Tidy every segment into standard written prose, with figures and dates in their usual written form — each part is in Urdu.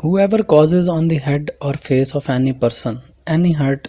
Whoever causes on the head or face of any person any hurt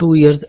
2 years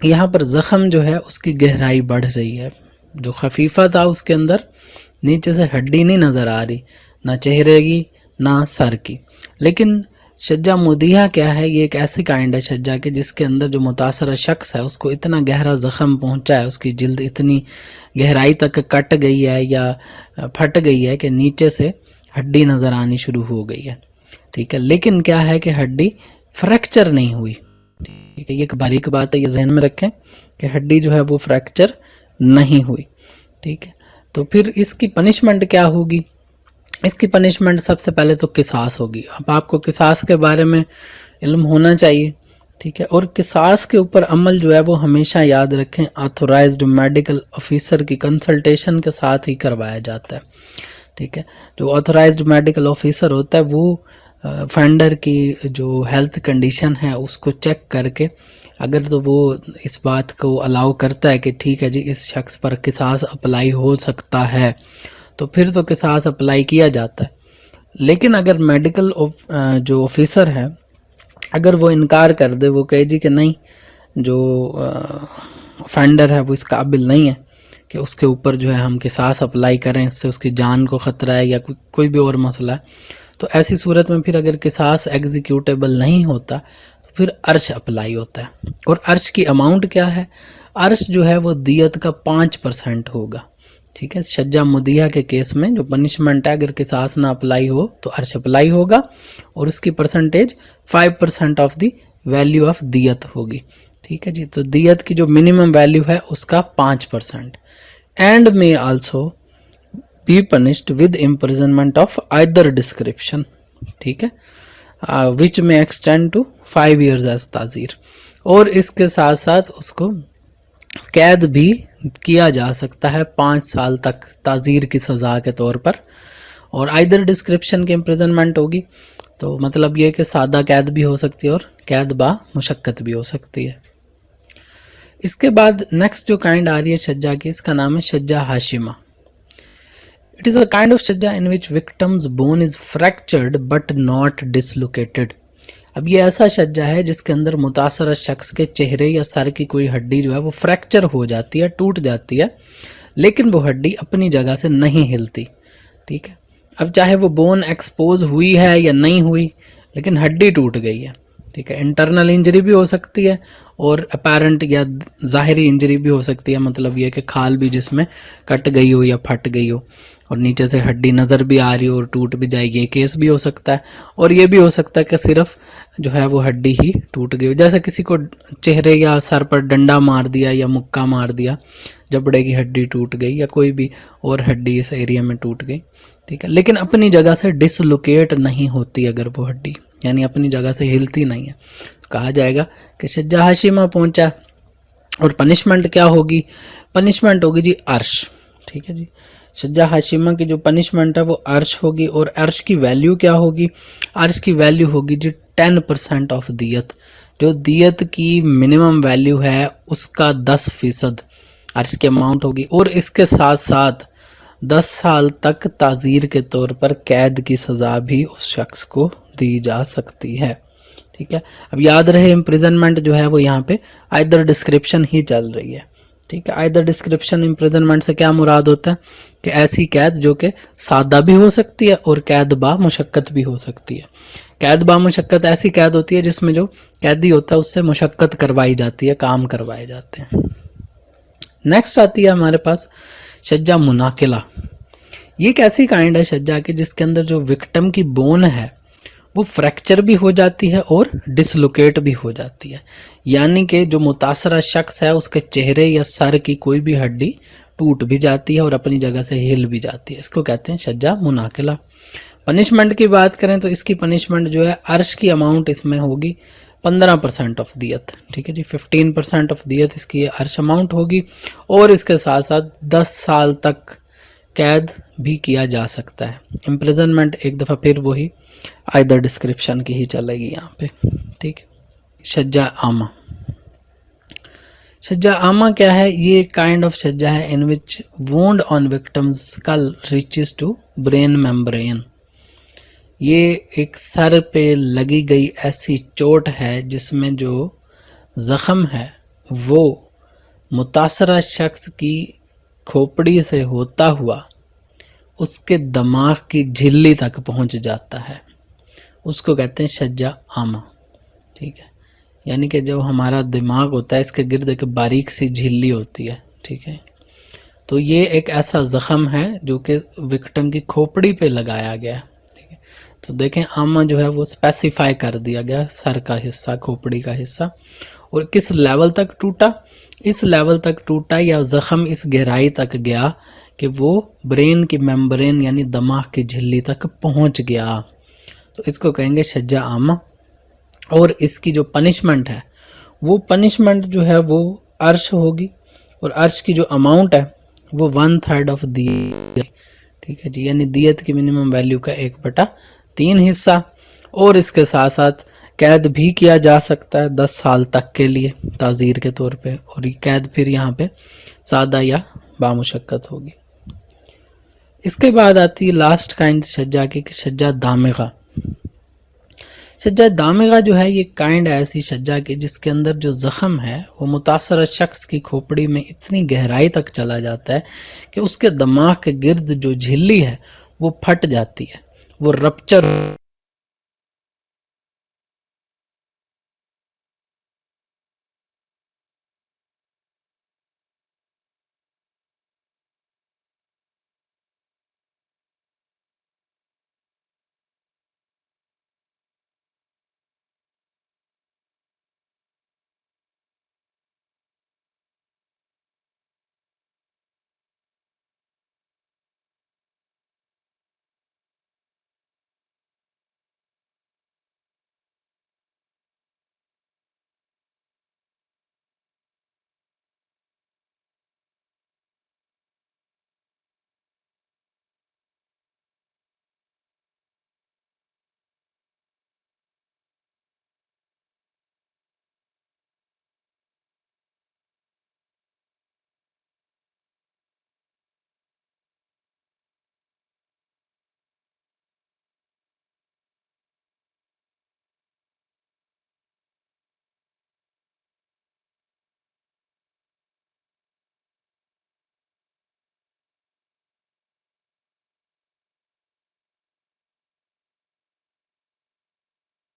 یہاں پر زخم جو ہے اس کی گہرائی بڑھ رہی ہے. جو خفیفہ تھا اس کے اندر نیچے سے ہڈی نہیں نظر آ رہی، نہ چہرے کی نہ سر کی. لیکن شجع مدیحہ کیا ہے، یہ ایک ایسی کائنڈ ہے شجع کے جس کے اندر جو متاثرہ شخص ہے اس کو اتنا گہرا زخم پہنچا ہے، اس کی جلد اتنی گہرائی تک کٹ گئی ہے یا پھٹ گئی ہے کہ نیچے سے ہڈی نظر آنی شروع ہو گئی ہے. ٹھیک ہے، لیکن کیا ہے کہ ہڈی فریکچر نہیں ہوئی. ٹھیک ہے، یہ ایک باریک بات ہے، یہ ذہن میں رکھیں کہ ہڈی جو ہے وہ فریکچر نہیں ہوئی. ٹھیک ہے، تو پھر اس کی پنشمنٹ کیا ہوگی؟ اس کی پنشمنٹ سب سے پہلے تو قصاص ہوگی. اب آپ کو قصاص کے بارے میں علم ہونا چاہیے. ٹھیک ہے، اور قصاص کے اوپر عمل جو ہے وہ ہمیشہ یاد رکھیں آتھورائزڈ میڈیکل آفیسر کی کنسلٹیشن کے ساتھ ہی کروایا جاتا ہے. ٹھیک ہے، جو آتھورائزڈ میڈیکل آفیسر ہوتا ہے وہ فینڈر کی جو ہیلتھ کنڈیشن ہے اس کو چیک کر کے اگر تو وہ اس بات کو الاؤ کرتا ہے کہ ٹھیک ہے جی اس شخص پر قصاص اپلائی ہو سکتا ہے تو پھر تو قصاص اپلائی کیا جاتا ہے. لیکن اگر میڈیکل جو آفیسر ہے اگر وہ انکار کر دے، وہ کہے جی کہ نہیں جو فینڈر ہے وہ اس قابل نہیں ہے کہ اس کے اوپر جو ہے ہم قصاص اپلائی کریں، اس سے اس کی جان کو خطرہ ہے یا کوئی بھی اور مسئلہ ہے، تو ایسی صورت میں پھر اگر قصاص ایگزیکیوٹیبل نہیں ہوتا تو پھر عرش اپلائی ہوتا ہے. اور عرش کی اماؤنٹ کیا ہے؟ عرش جو ہے وہ دیت کا 5% ہوگا. ٹھیک ہے، شجع مدیحہ کے کیس میں جو پنشمنٹ ہے اگر قصاص نہ اپلائی ہو تو عرش اپلائی ہوگا اور اس کی percentage 5% of the value of دیت ہوگی. ٹھیک ہے جی، تو دیت کی جو منیمم ویلیو ہے اس کا 5%. And may also be punished with imprisonment of either description. ٹھیک ہے، which may extend to 5 years as تعزیر. اور اس کے ساتھ ساتھ اس کو قید بھی کیا جا سکتا ہے 5 سال تک تعزیر کی سزا کے طور پر. اور آئدر ڈسکرپشن کی امپریزنمنٹ ہوگی تو مطلب یہ کہ سادہ قید بھی ہو سکتی ہے اور قید با مشقت بھی ہو سکتی ہے. اس کے بعد نیکسٹ جو کائنڈ آ رہی ہے شجع کی، اس کا نام ہے شجع ہاشمہ. It is a kind of شجع in which victim's bone is fractured but not dislocated. اب یہ ایسا شجع ہے جس کے اندر متاثرہ شخص کے چہرے یا سر کی کوئی ہڈی جو ہے وہ فریکچر ہو جاتی ہے، ٹوٹ جاتی ہے، لیکن وہ ہڈی اپنی جگہ سے نہیں ہلتی. ٹھیک ہے، اب چاہے وہ بون ایکسپوز ہوئی ہے یا نہیں ہوئی لیکن ہڈی ٹوٹ گئی ہے. ٹھیک ہے، انٹرنل انجری بھی ہو سکتی ہے اور اپیرنٹ یا ظاہری انجری بھی ہو سکتی ہے، مطلب یہ کہ کھال بھی جس میں کٹ گئی ہو یا پھٹ گئی ہو اور نیچے سے ہڈی نظر بھی آ رہی ہو اور ٹوٹ بھی جائے، یہ کیس بھی ہو سکتا ہے. اور یہ بھی ہو سکتا ہے کہ صرف جو ہے وہ ہڈی ہی ٹوٹ گئی ہو، جیسے کسی کو چہرے یا سر پر ڈنڈا مار دیا یا مکہ مار دیا، جبڑے کی ہڈی ٹوٹ گئی یا کوئی بھی اور ہڈی اس ایریا میں ٹوٹ گئی. ٹھیک ہے، لیکن اپنی جگہ سے ڈسلوکیٹ نہیں ہوتی اگر وہ ہڈی، یعنی اپنی جگہ سے ہلتی نہیں ہے، تو کہا جائے گا کہ شجع ہاشمہ پہنچا. اور پنشمنٹ کیا ہوگی؟ پنشمنٹ ہوگی جی عرش. ٹھیک ہے جی، شجع ہاشمہ کی جو پنشمنٹ ہے وہ عرش ہوگی. اور عرش کی ویلیو کیا ہوگی؟ عرش کی ویلیو ہوگی جی 10% آف دیت. جو دیت کی منیمم ویلیو ہے اس کا 10% عرش کی اماؤنٹ ہوگی. اور اس کے ساتھ ساتھ 10 سال تک تعزیر کے طور پر قید کی سزا بھی اس شخص کو دی جا سکتی ہے. ٹھیک ہے، اب یاد رہے امپریزنمنٹ جو ہے وہ یہاں پہ آئدر ڈسکرپشن ہی چل رہی ہے. ٹھیک ہے، آئدر ڈسکرپشن امپریزنمنٹ سے کیا مراد ہوتا ہے کہ ایسی قید جو کہ سادہ بھی ہو سکتی ہے اور قید با مشقت بھی ہو سکتی ہے. قید با مشقت ایسی قید ہوتی ہے جس میں جو قیدی ہوتا ہے اس سے مشقت کروائی جاتی ہے، کام کروائے جاتے ہیں. نیکسٹ آتی ہے ہمارے پاس شجع مناقلہ. یہ ایک ایسی کائنڈ ہے شجع کی جس کے اندر جو وکٹم کی بون ہے وہ فریکچر بھی ہو جاتی ہے اور ڈسلوکیٹ بھی ہو جاتی ہے، یعنی کہ جو متاثرہ شخص ہے اس کے چہرے یا سر کی کوئی بھی ہڈی ٹوٹ بھی جاتی ہے اور اپنی جگہ سے ہل بھی جاتی ہے. اس کو کہتے ہیں شجع مناقلہ. پنشمنٹ کی بات کریں تو اس کی پنشمنٹ جو ہے عرش کی اماؤنٹ اس میں ہوگی 15% آف دیت. ٹھیک ہے جی، 15% آف دیت اس کی عرش اماؤنٹ ہوگی. اور اس کے ساتھ ساتھ 10 سال تک قید بھی کیا جا سکتا ہے. امپریزنمنٹ ایک دفعہ پھر وہی آئدر ڈسکرپشن کی ہی چلے گی یہاں پہ. ٹھیک ہے، شجع عامہ. شجع عامہ کیا ہے؟ یہ کائنڈ آف شجع ہے in which wound on victims skull reaches to brain membrane. یہ ایک سر پہ لگی گئی ایسی چوٹ ہے جس میں جو زخم ہے وہ متاثرہ شخص کی کھوپڑی سے ہوتا ہوا اس کے دماغ کی جھلی تک پہنچ جاتا ہے، اس کو کہتے ہیں شجع عامہ. ٹھیک ہے، یعنی کہ جو ہمارا دماغ ہوتا ہے اس کے گرد ایک باریک سی جھلی ہوتی ہے. ٹھیک ہے، تو یہ ایک ایسا زخم ہے جو کہ وکٹم کی کھوپڑی پہ لگایا گیا ہے. ٹھیک ہے، تو دیکھیں عامہ جو ہے وہ اسپیسیفائی کر دیا گیا، سر کا حصہ، کھوپڑی کا حصہ. اور کس لیول تک ٹوٹا؟ اس لیول تک ٹوٹا یا زخم اس گہرائی تک گیا کہ وہ برین کی ممبرین یعنی دماغ کی جھلی تک پہنچ گیا. تو اس کو کہیں گے شجع عامہ. اور اس کی جو پنشمنٹ ہے وہ پنشمنٹ جو ہے وہ عرش ہوگی، اور عرش کی جو اماؤنٹ ہے وہ 1/3 آف دیت. ٹھیک ہے جی، یعنی دیت کی منیمم ویلیو کا 1/3 حصہ. اور اس کے ساتھ ساتھ قید بھی کیا جا سکتا ہے 10 سال تک کے لیے تعزیر کے طور پہ، اور یہ قید پھر یہاں پہ سادہ یا بامشقت ہوگی. اس کے بعد آتی ہے لاسٹ کائنڈ شجع کی، شجع دامغہ. شجع دامغہ جو ہے یہ کائنڈ ایسی شجع کی جس کے اندر جو زخم ہے وہ متاثرہ شخص کی کھوپڑی میں اتنی گہرائی تک چلا جاتا ہے کہ اس کے دماغ کے گرد جو جھلی ہے وہ پھٹ جاتی ہے، وہ رپچر